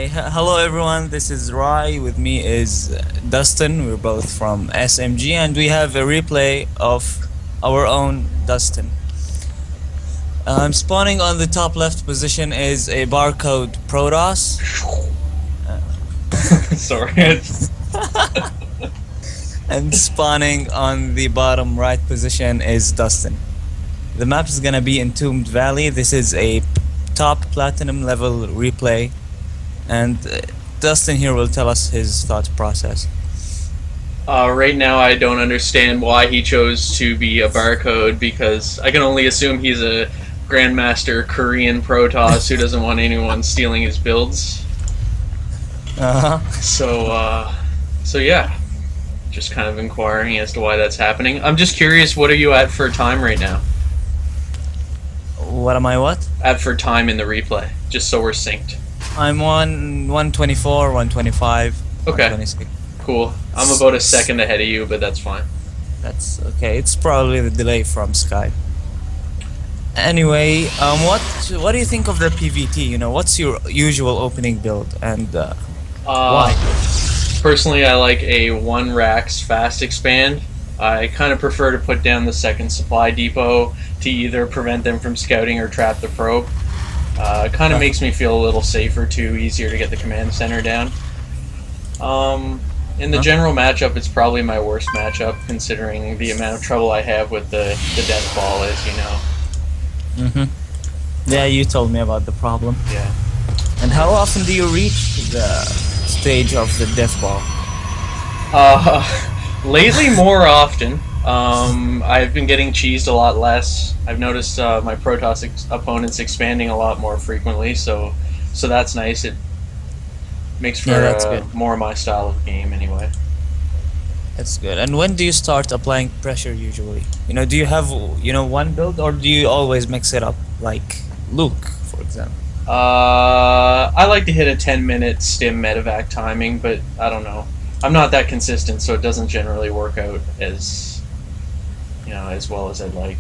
Hello everyone, this is Rai. With me is Dustin. We're both from SMG and we have a replay of our own Dustin. Spawning on the top left position is a barcode Protoss. Sorry. And spawning on the bottom right position is Dustin. The map is gonna be Entombed Valley. This is a top platinum level replay. And Dustin here will tell us his thought process. Right now I don't understand why he chose to be a barcode, because I can only assume he's a Grandmaster Korean Protoss who doesn't want anyone stealing his builds. So yeah, just kind of inquiring as to why that's happening. I'm just curious, what are you at for time right now? What am I what? At for time in the replay, just so we're synced. I'm on 124, 125, Okay. 126. Cool. I'm about a second ahead of you, but that's fine. That's okay. It's probably the delay from Skype. Anyway, what do you think of the PVT? You know, what's your usual opening build and why? Personally, I like a 1 Rax fast expand. I kind of prefer to put down the second supply depot to either prevent them from scouting or trap the probe. It kind of makes me feel a little safer too, easier to get the command center down. In the general matchup, it's probably my worst matchup, considering the amount of trouble I have with the death ball, as you know. Yeah, you told me about the problem. Yeah. And how often do you reach the stage of the death ball? Lately, more often. I've been getting cheesed a lot less. I've noticed my Protoss opponents expanding a lot more frequently, so that's nice. It makes for more of my style of game, anyway. That's good. And when do you start applying pressure usually? You know, do you have one build, or do you always mix it up, like Luke, for example? I like to hit a 10-minute stim medevac timing, but I don't know. I'm not that consistent, so it doesn't generally work out as well as I'd like.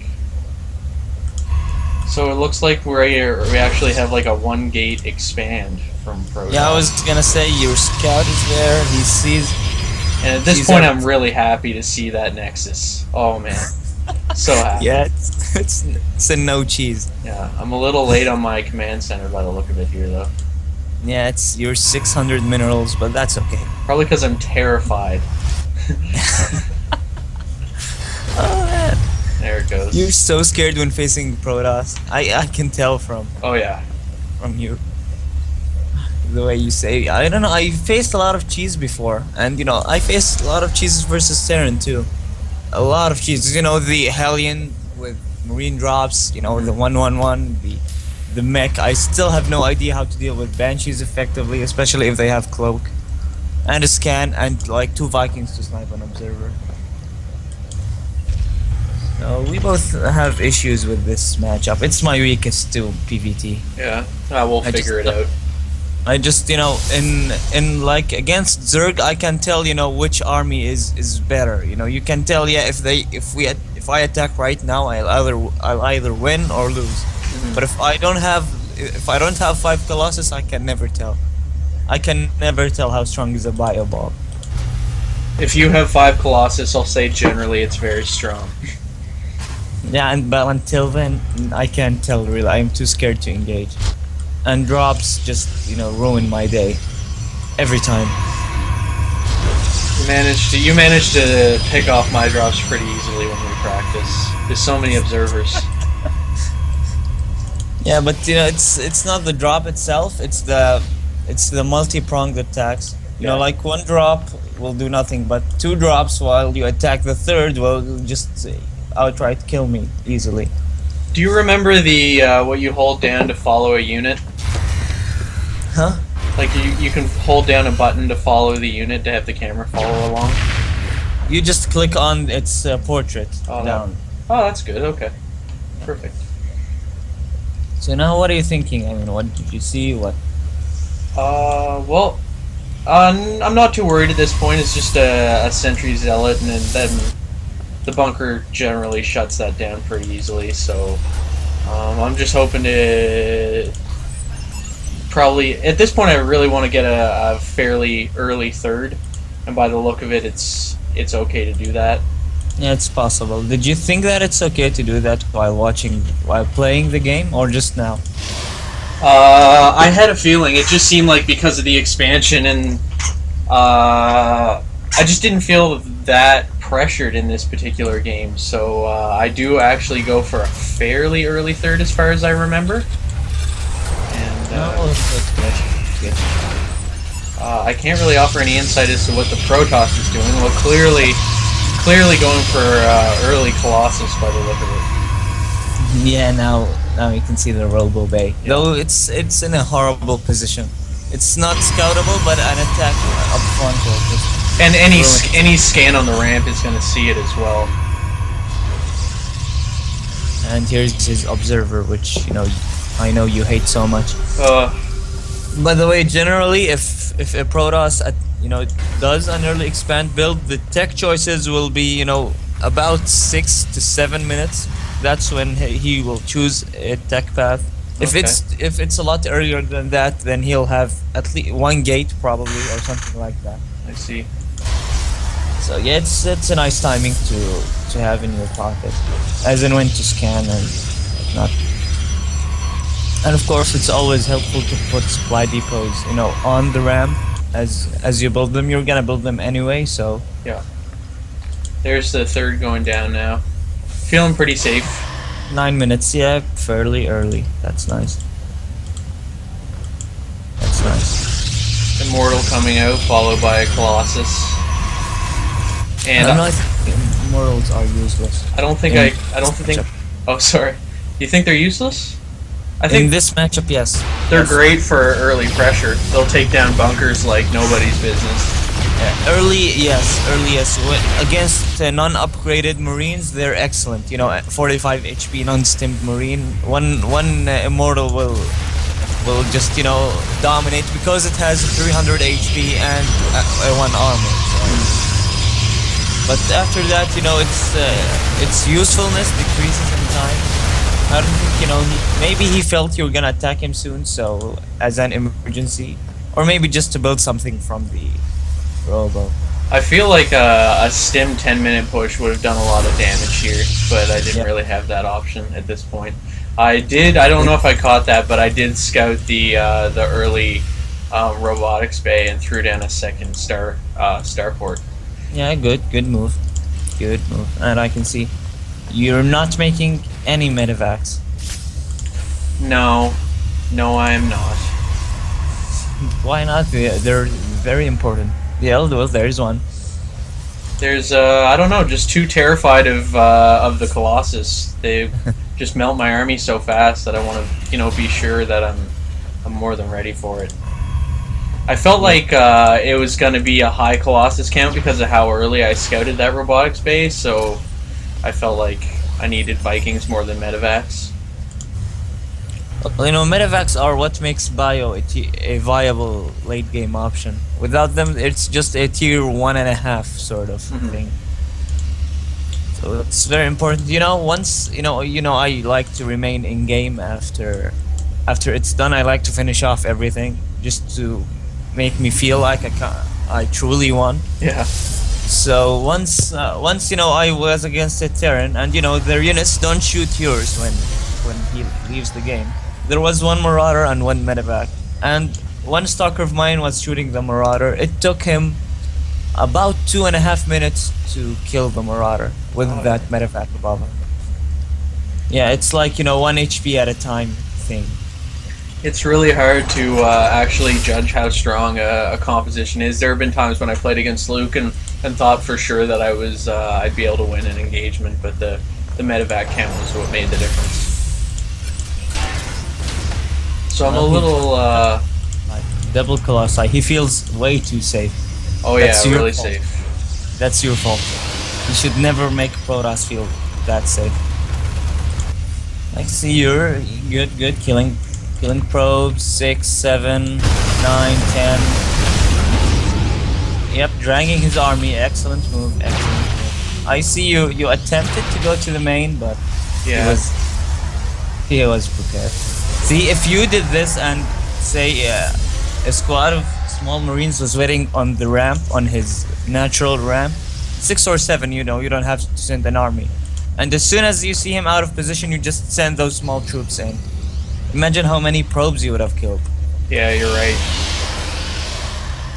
So it looks like we actually have like a 1-gate expand from Protoss. Yeah, I was gonna say your scout is there. He sees. And at this point, I'm really happy to see that Nexus. Oh man, so happy. Yeah, it's a no cheese. Yeah, I'm a little late on my command center by the look of it here, though. Yeah, it's your 600 minerals, but that's okay. Probably because I'm terrified. Oh man. There it goes. You're so scared when facing Protoss. I can tell from you. The way you say. I don't know, I faced a lot of cheese before, and I faced a lot of cheeses versus Terran too. A lot of cheeses, the Hellion with marine drops, the 111, the mech. I still have no idea how to deal with Banshees effectively, especially if they have cloak. And a scan, and like 2 Vikings to snipe an observer. So we both have issues with this matchup. It's my weakest too, PVT. Yeah, we'll figure it out. I just, in like against Zerg, I can tell, which army is better. You can tell, yeah, if I attack right now, I'll either win or lose. But if I don't have 5 Colossus, I can never tell. I can never tell how strong is a bio ball. If you have 5 Colossus, I'll say generally it's very strong. Yeah, but until then, I can't tell really. I'm too scared to engage. And drops just, ruin my day. Every time. You managed to pick off my drops pretty easily when we practice. There's so many observers. Yeah, but it's not the drop itself, it's the multi-pronged attacks. Like 1 drop will do nothing, but 2 drops while you attack the 3rd will just outright kill me easily. Do you remember the what you hold down to follow a unit? Huh? Like you can hold down a button to follow the unit to have the camera follow along? You just click on its portrait down. Oh, that's good. Okay. Perfect. So now what are you thinking? I mean, what did you see? What? Well, I'm not too worried at this point. It's just a sentry zealot, and then the bunker generally shuts that down pretty easily. So I'm just hoping to probably at this point I really want to get a fairly early third, and by the look of it, it's okay to do that. Yeah, it's possible. Did you think that it's okay to do that while playing the game, or just now? I had a feeling. It just seemed like because of the expansion, and I just didn't feel that pressured in this particular game. So I do actually go for a fairly early third, as far as I remember. And Good. I can't really offer any insight as to what the Protoss is doing. Well, clearly going for early Colossus by the look of it. Yeah, now you can see the Robo Bay. Yeah. Though it's in a horrible position. It's not scoutable, but an attack up front will just... And any scan on the ramp is going to see it as well. And here's his observer, which I know you hate so much. By the way, generally, if a Protoss does an early expand build, the tech choices will be about 6 to 7 minutes. That's when he will choose a tech path. If it's a lot earlier than that, then he'll have at least one gate probably or something like that. I see. So yeah, it's a nice timing to have in your pocket, as in when to scan and whatnot. And of course, it's always helpful to put supply depots, on the ramp. As you build them, you're gonna build them anyway. So yeah. There's the third going down now. Feeling pretty safe. 9 minutes, yeah, fairly early. That's nice. That's nice. Immortal coming out, followed by a Colossus. And I think Immortals are useless. I don't think. Oh, sorry. You think they're useless? I think in this matchup, yes. They're great for early pressure. They'll take down bunkers like nobody's business. Early, yes. Against non-upgraded Marines, they're excellent. 45 HP non-stimmed Marine. One Immortal will just dominate because it has 300 HP and one armor. So. But after that, its usefulness decreases in time. I don't think maybe he felt you were gonna attack him soon, so as an emergency, or maybe just to build something from the Robo. I feel like a stim 10-minute push would have done a lot of damage here, but I didn't really have that option at this point. I don't know if I caught that, but I did scout the early robotics bay and threw down a second starport. Yeah, good move. And I can see you're not making any medevacs. No, I am not. Why not? They're very important. Yeah, well, there's one. There's I don't know, just too terrified of the Colossus. They just melt my army so fast that I want to be sure that I'm more than ready for it. I felt like it was going to be a high Colossus count because of how early I scouted that robotics base, so I felt like I needed Vikings more than medevacs. Well, medevacs are what makes bio a viable late game option. Without them, it's just a tier 1.5 sort of thing. So it's very important. Once I like to remain in game after it's done. I like to finish off everything just to make me feel like I truly won. Yeah. So once I was against a Terran, and their units don't shoot yours when he leaves the game. There was one Marauder and one medevac, and one stalker of mine was shooting the Marauder. It took him about 2.5 minutes to kill the Marauder with that medevac above him. Yeah, it's like 1 HP at a time thing. It's really hard to actually judge how strong a composition is. There have been times when I played against Luke and thought for sure that I'd be able to win an engagement, but the medevac count was what made the difference. So I'm a little double Colossi. He feels way too safe. Oh yeah, really safe. That's your fault. You should never make Protoss feel that safe. I see you're good killing probes. 6, 7, 9, 10. Yep, dragging his army. Excellent move. I see you attempted to go to the main, but he was prepared. See, if you did this and say a squad of small marines was waiting on the ramp, on his natural ramp. 6 or 7, you know, you don't have to send an army. And as soon as you see him out of position, you just send those small troops in. Imagine how many probes you would have killed. Yeah, you're right.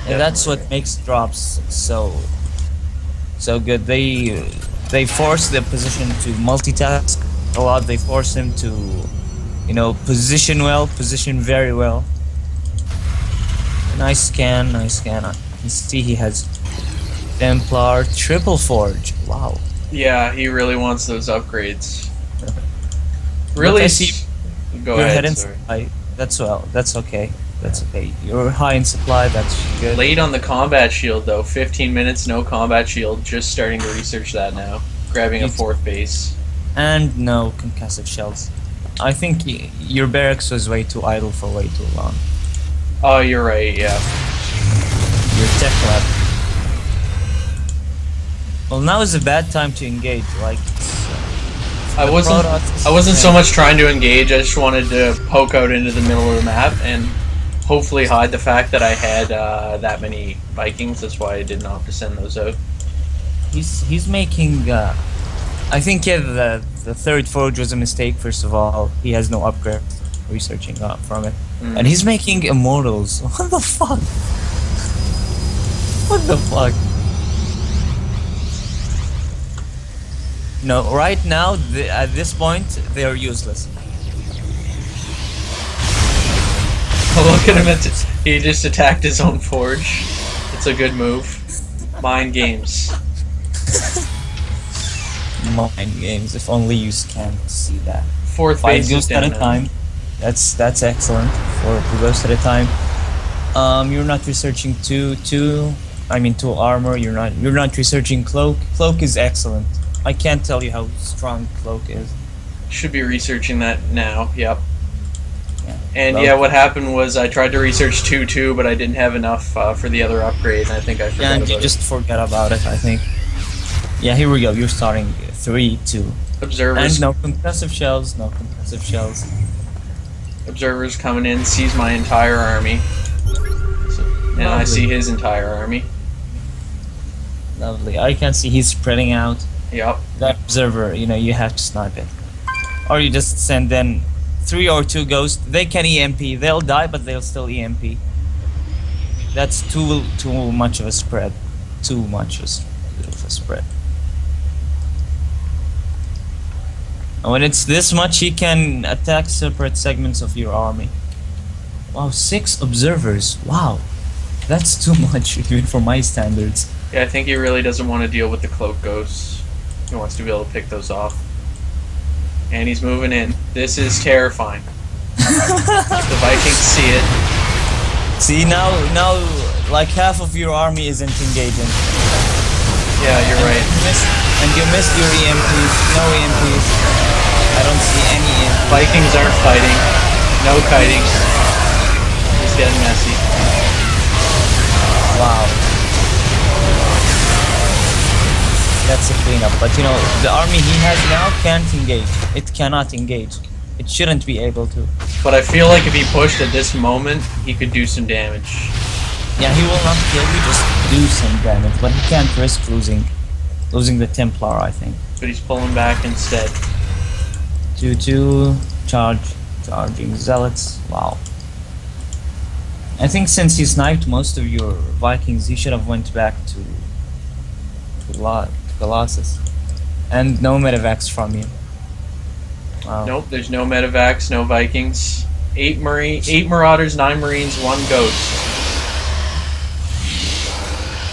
And that's what makes drops so good. They force the position to multitask a lot. They force him to, you know, position well, position very well. Nice scan, nice scan. You see he has Templar triple forge. Wow. Yeah, he really wants those upgrades. Really? I see Go you're ahead. in supply. That's well. That's okay. That's okay. You're high in supply. That's good. Late on the combat shield though. 15 minutes, no combat shield. Just starting to research that now. Grabbing a 4th base. And no concussive shells. I think your barracks was way too idle for way too long. Oh, you're right. Yeah. Your tech lab. Well, now is a bad time to engage. Like, I wasn't so much trying to engage. I just wanted to poke out into the middle of the map and hopefully hide the fact that I had that many Vikings. That's why I did not have to send those out. He's making. I think yeah, the 3rd forge was a mistake. First of all, he has no upgrade. Researching up from it, and he's making immortals. What the fuck? What the fuck? No, right now, at this point, they are useless. Look at him, he just attacked his own forge. It's a good move. Mind games. Mind games, if only you can see that. 4th 5 base ghosts is down at a now. time. That's excellent. 4 ghosts at a time. You're not researching two armor. You're not researching cloak. Cloak is excellent. I can't tell you how strong cloak is. Should be researching that now. Yep. Yeah. And Cloak. yeah, what happened was I tried to research 2-2, but I didn't have enough for the other upgrade, and I think I forgot And about you just forget about it, I think. Yeah, here we go. You're starting 3-2. Observers. And no concussive shells. No concussive shells. Observers coming in, sees my entire army. And I Lovely. see his entire army. Lovely. I can see he's spreading out. Yep. That observer, you know, you have to snipe it. Or you just send in 3 or 2 ghosts. They can EMP. They'll die, but they'll still EMP. That's too much of a spread. Too much of a spread. And when it's this much, he can attack separate segments of your army. Wow, 6 observers. Wow. That's too much, even for my standards. Yeah, I think he really doesn't want to deal with the cloak ghosts. He wants to be able to pick those off. And he's moving in. This is terrifying. The Vikings see it. See, now, like half of your army isn't engaging. Yeah, you're right. And you missed your EMPs. No EMPs. I don't see any EMPs. Vikings aren't fighting. No kiting. It's getting messy. Wow. That's a cleanup. But you know, the army he has now can't engage. It cannot engage. It shouldn't be able to. But I feel like if he pushed at this moment, he could do some damage. Yeah, he will not kill you, just do some damage. But he can't risk losing the Templar, I think. But he's pulling back instead. 2-2, charging zealots. Wow. I think since he sniped most of your Vikings, he should have went back to Colossus. And no medevacs from you. Wow. Nope, there's no medevacs, no Vikings. 8 Marauders, 9 Marines, 1 Ghost.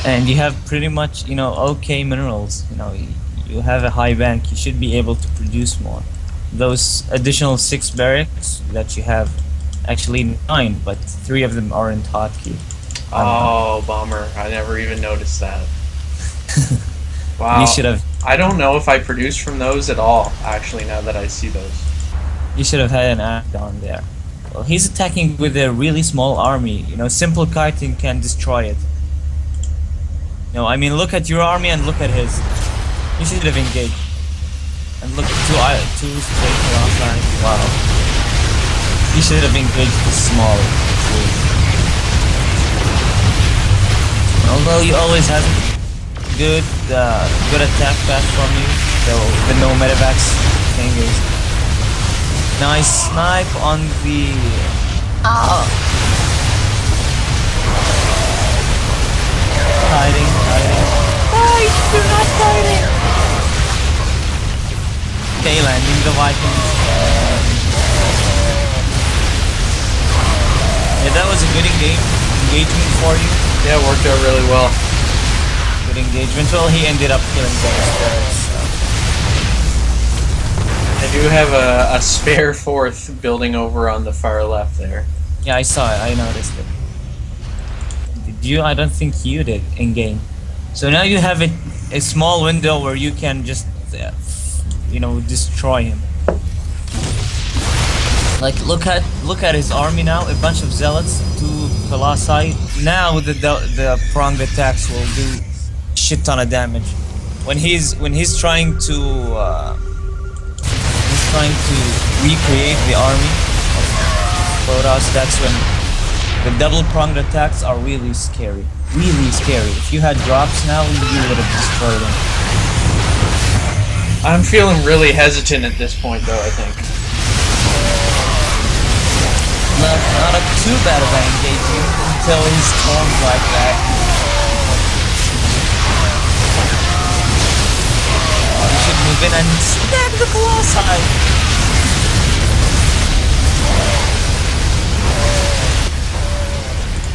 And you have pretty much, you know, okay minerals. You know, you have a high bank. You should be able to produce more. Those additional 6 barracks that you have, actually 9, but 3 of them aren't hotkey. Oh, bummer. I never even noticed that. Wow. You should have. I don't know if I produce from those at all, actually, now that I see those. You should have had an add-on there. Well, he's attacking with a really small army. You know, simple kiting can destroy it. No, I mean, look at your army and look at his. You should have engaged. And look at two straight lines. Wow. You should have engaged this small. Well, you always have good attack path from you. So the no medevacs thing is nice snipe on the. Hiding. Guys, you're not fighting. Okay, landing the Vikings. Yeah, that was a good engagement for you. Yeah, it worked out really well. Good engagement. Well, he ended up killing those birds. So. I do have a spare fourth building over on the far left there. Yeah, I saw it. I noticed it. Did you? I don't think you did in game. So now you have a small window where you can just, destroy him. Like look at his army now. A bunch of zealots, 2 colossi. Now the pronged attacks will do shit ton of damage. When he's trying to recreate the army of Protoss, that's when the double pronged attacks are really scary. Really scary. If you had drops now, you would have destroyed them. I'm feeling really hesitant at this point, though. I think. Not too bad of an engagement until he storms like that. You should move in and snag the colossi.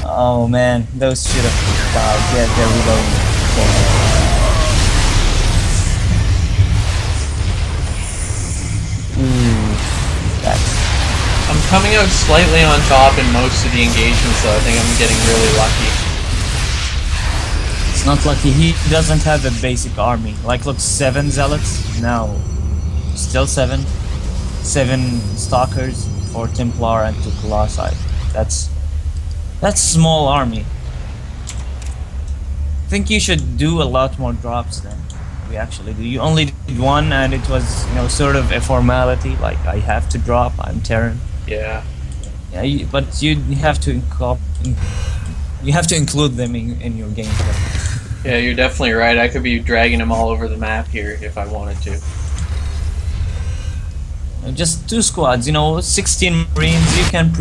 Oh man, those should have died. Yeah, there we go. I'm coming out slightly on top in most of the engagements, so I think I'm getting really lucky. It's not lucky. He doesn't have a basic army. Like, look, 7 zealots now. Still 7. 7 stalkers, 4 Templar, and 2 colossi. That's a small army. I think you should do a lot more drops than we actually do. You only did 1, and it was, sort of a formality. Like, I have to drop. I'm Terran. Yeah. Yeah, but you have to include them in your gameplay. Yeah, you're definitely right. I could be dragging them all over the map here if I wanted to. Just 2 squads, 16 Marines. You can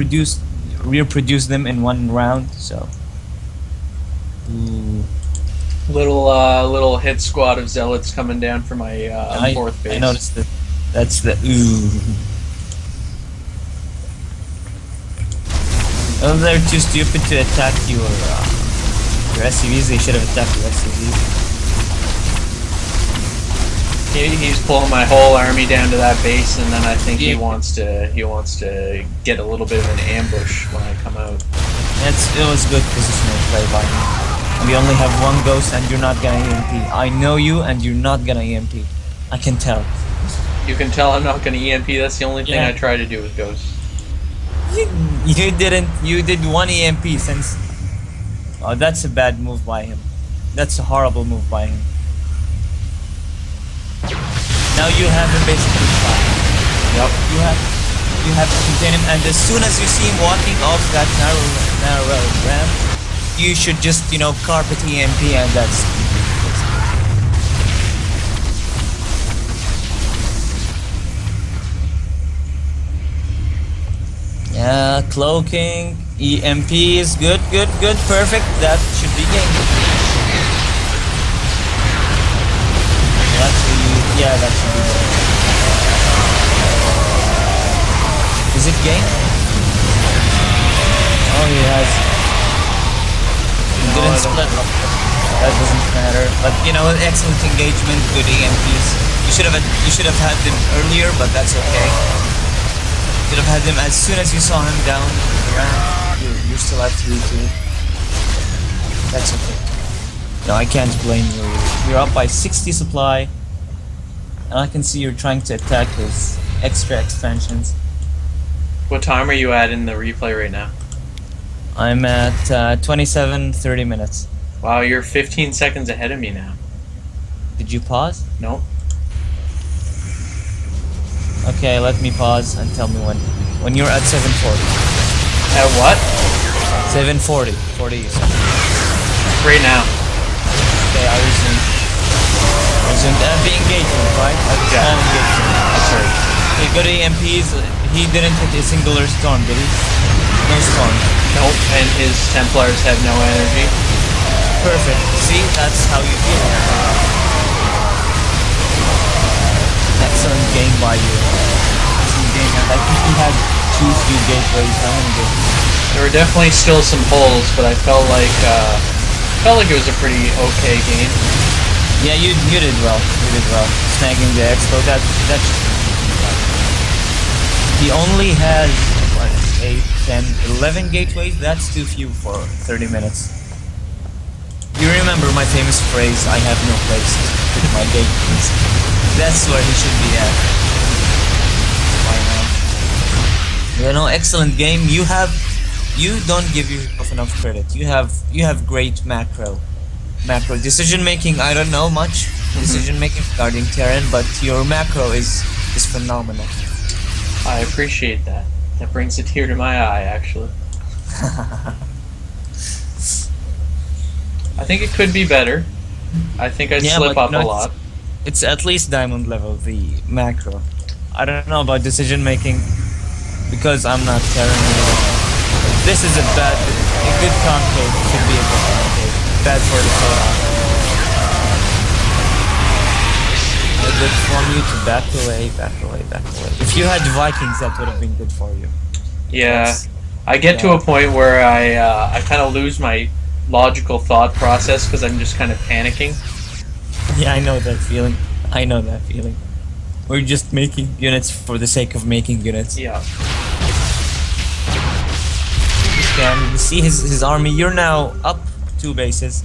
reproduce them in 1 round. So. Ooh. Little hit squad of zealots coming down for my 4th base. I noticed that. That's the ooh. Oh, they're too stupid to attack your SCVs. They should have attacked your SCVs. He's pulling my whole army down to that base, and then I think he wants to get a little bit of an ambush when I come out. It was good positional play by him. We only have 1 ghost, and you're not gonna EMP. I know you, and you're not gonna EMP. I can tell. You can tell I'm not gonna EMP. That's the only thing I try to do with ghosts. You didn't. You did 1 EMP since. Oh, that's a bad move by him. That's a horrible move by him. Now you have him basically fine. Yep. You have to contain him, and as soon as you see him walking off that narrow ramp, you should just carpet EMP, and that's. Yeah, cloaking, EMP is good, perfect. That should be game. Yeah, that should be game. Is it game? Oh, he has. He didn't split. That doesn't matter. But excellent engagement, good EMPs. You should have had them earlier, but that's okay. Should have had them as soon as you saw him down the ramp. You're still at 3-2. That's okay. No, I can't blame you. You're up by 60 supply, and I can see you're trying to attack his extra expansions. What time are you at in the replay right now? I'm at 27:30 minutes. Wow, you're 15 seconds ahead of me now. Did you pause? No. Okay, let me pause and tell me when you're at 7:40. At what? 7:40. 40 seconds. Right now. Okay, I resumed. The engagement, right? Yeah. Small engagement. That's right. Okay, go to EMPs. He didn't hit a singular storm, did he? No storm. Nope, and his Templars have no energy. Perfect. See, that's how you feel. Excellent game by you. Excellent game, and I think he had 2 few gateways. How many gateways? There were definitely still some holes, but I felt like it was a pretty okay game. Yeah, you did well. You did well. Snagging the expo. That's. He only has what, 8, 10, 11 gateways. That's too few for 30 minutes. You remember my famous phrase, I have no place to put my gateways. That's where he should be at. Why not? You know, excellent game. You don't give yourself enough credit. You have great macro decision making. I don't know much decision making regarding Terran, but your macro is phenomenal. I appreciate that. That brings a tear to my eye, actually. I think it could be better. I think I'd slip up a lot. It's at least diamond level, the macro. I don't know about decision making because I'm not Terran. This is a good concave. Should be a good concave. Bad for the Protoss. A good for you to back away. If you had Vikings, that would have been good for you. Yeah, I get to a point where I kind of lose my logical thought process because I'm just kind of panicking. Yeah, I know that feeling. We're just making units for the sake of making units. Yeah. You see his army. You're now up 2 bases.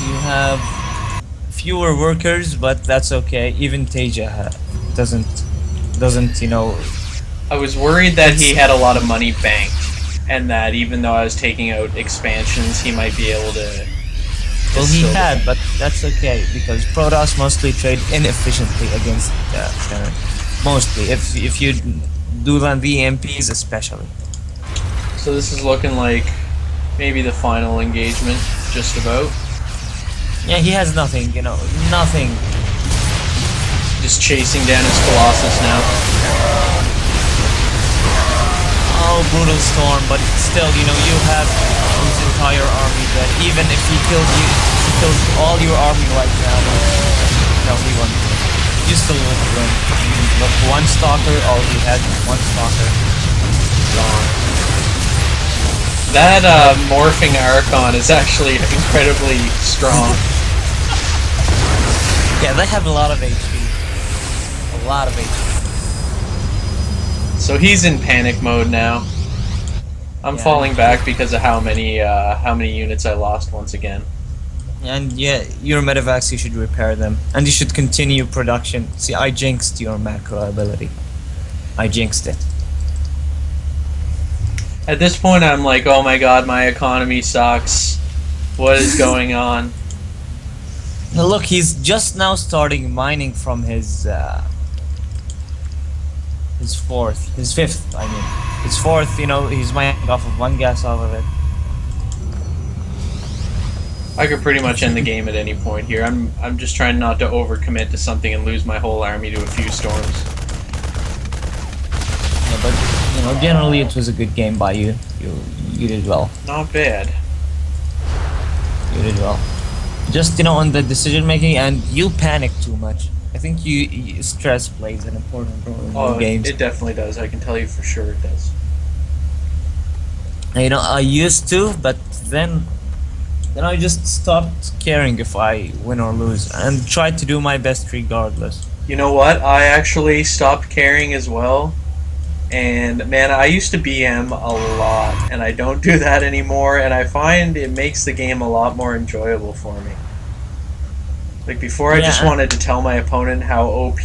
You have fewer workers, but that's okay. Even Teja doesn't, you know. I was worried that he had a lot of money banked, and that even though I was taking out expansions, he might be able to. Well, he had, but that's okay because Protoss mostly trade inefficiently against Terran. Mostly, if you do land the EMPs, especially. So this is looking like maybe the final engagement, just about. Yeah, he has nothing, you know, nothing. Just chasing down his Colossus now. Oh, brutal storm, but still, you know, you have his entire army that even if he kills you, he kills all your army right now. No, he won't. You still won't win. Look, 1 stalker, all he had was 1 stalker. Gone. That morphing Archon is actually incredibly strong. Yeah, they have a lot of HP. A lot of HP. So he's in panic mode now. I'm falling back because of how many units I lost once again. And yeah, your medevacs, you should repair them. And you should continue production. See, I jinxed your macro ability. I jinxed it. At this point, I'm like, oh my god, my economy sucks. What is going on? Now look, he's just now starting mining from his 5th, I mean. His 4th, you know, he's mining off of 1 gas off of it. I could pretty much end the game at any point here. I'm just trying not to overcommit to something and lose my whole army to a few storms. Yeah, but you know, generally it was a good game by you. You did well. Not bad. You did well. Just, you know, on the decision making, and you panic too much. I think stress plays an important role in games. It definitely does. I can tell you for sure it does. You know, I used to, but then I just stopped caring if I win or lose, and tried to do my best regardless. You know what? I actually stopped caring as well. And man, I used to BM a lot, and I don't do that anymore, and I find it makes the game a lot more enjoyable for me. Like before, I just wanted to tell my opponent how OP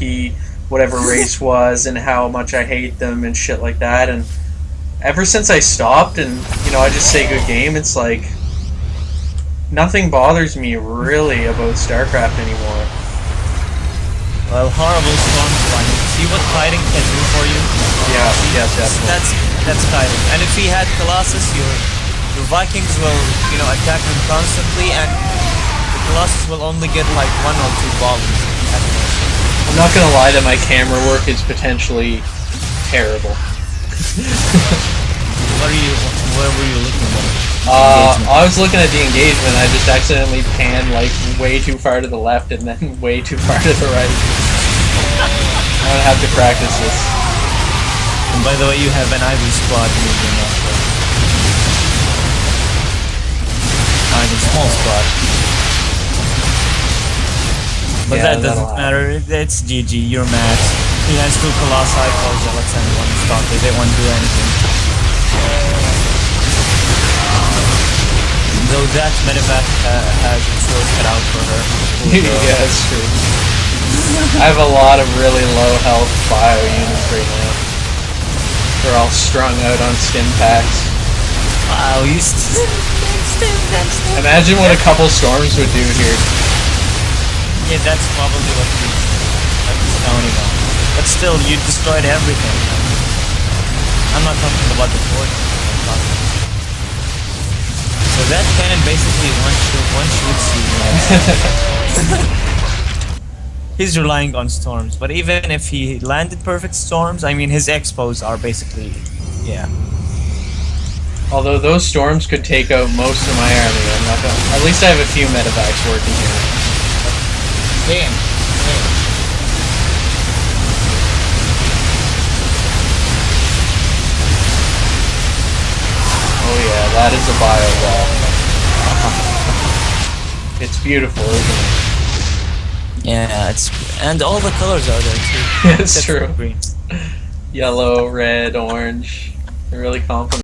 whatever race was and how much I hate them and shit like that, and ever since I stopped and, you know, I just say good game, it's like nothing bothers me really about StarCraft anymore. Well, horrible storm climate. See what kiting can do for you? Yeah, definitely. That's kiting. And if he had Colossus, your the Vikings will, you know, attack them constantly, and the Colossus will only get like 1 or 2 volleys at most. I'm not gonna lie that my camera work is potentially terrible. Where were you looking at? I was looking at the engagement. I just accidentally panned like way too far to the left and then way too far to the right. I'm gonna have to practice this. And by the way, you have an Ivy squad moving also. Ivy small squad. But Yeah, that doesn't matter. It's GG. You're mad. He has 2 Colossi, called Zealots, and 1 Stalker. They won't do anything. Though that medevac has its work cut out for her. Yeah, that's true. I have a lot of really low health bio units right now. They're all strung out on stim packs. Wow, you Imagine what a couple storms would do here. Yeah, that's probably what he's counting on. But still, you destroyed everything. I'm not talking about the fort. So that cannon basically one shoots you. He's relying on storms, but even if he landed perfect storms, I mean his expos are basically, yeah. Although those storms could take out most of my army, I'm not gonna. At least I have a few medevacs working here. Damn. Oh yeah, that is a bio wall. It's beautiful, isn't it? Yeah, and all the colors are there too. It's true. Green. Yellow, red, orange. They really complement.